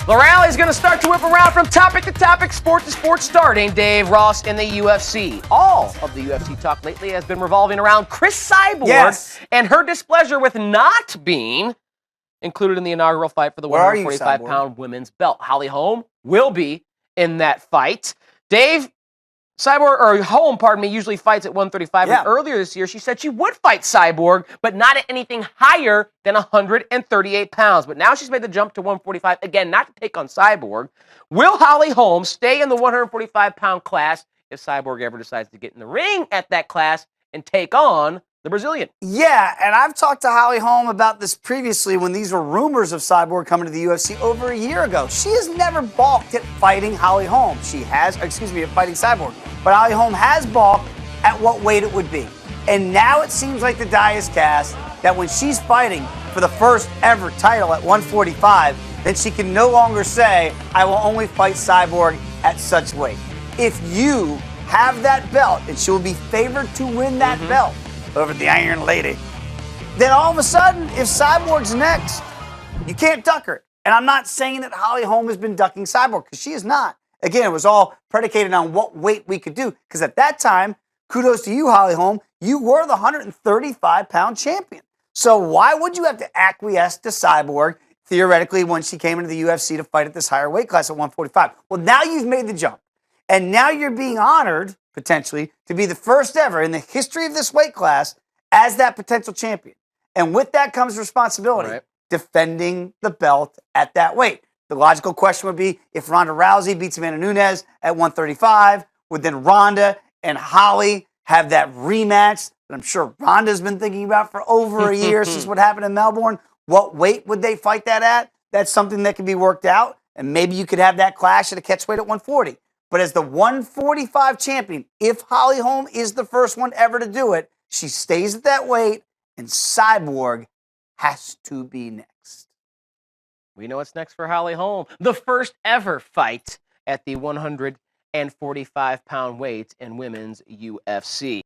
The rally is going to start to whip around from topic to topic, sport to sport, starting Dave Ross in the UFC. All of the UFC talk lately has been revolving around Chris Cyborg and her displeasure with not being included in the inaugural fight for the 145-pound women's belt. Holly Holm will be in that fight. Dave, Holm, usually fights at 135. And earlier this year, she said she would fight Cyborg, but not at anything higher than 138 pounds. But now she's made the jump to 145, again, not to take on Cyborg. Will Holly Holm stay in the 145-pound class if Cyborg ever decides to get in the ring at that class and take on the Brazilian? Yeah, and I've talked to Holly Holm about this previously when these were rumors of Cyborg coming to the UFC over a year ago. She has never balked at fighting Holly Holm. At fighting Cyborg. But Holly Holm has balked at what weight it would be. And now it seems like the die is cast that when she's fighting for the first ever title at 145, then she can no longer say, I will only fight Cyborg at such weight. If you have that belt, and she will be favored to win that belt over the Iron Lady, then all of a sudden, if Cyborg's next, you can't duck her. And I'm not saying that Holly Holm has been ducking Cyborg, because she is not. Again, it was all predicated on what weight we could do, because at that time, kudos to you, Holly Holm, you were the 135-pound champion. So why would you have to acquiesce to Cyborg, theoretically, when she came into the UFC to fight at this higher weight class at 145? Well, now you've made the jump. And now you're being honored, potentially, to be the first ever in the history of this weight class as that potential champion. And with that comes responsibility, defending the belt at that weight. The logical question would be, if Ronda Rousey beats Amanda Nunes at 135, would then Ronda and Holly have that rematch that I'm sure Ronda's been thinking about for over a year since what happened in Melbourne? What weight would they fight that at? That's something that can be worked out, and maybe you could have that clash at a catchweight at 140. But as the 145 champion, if Holly Holm is the first one ever to do it, she stays at that weight, and Cyborg has to be next. We know what's next for Holly Holm. The first ever fight at the 145-pound weight in women's UFC.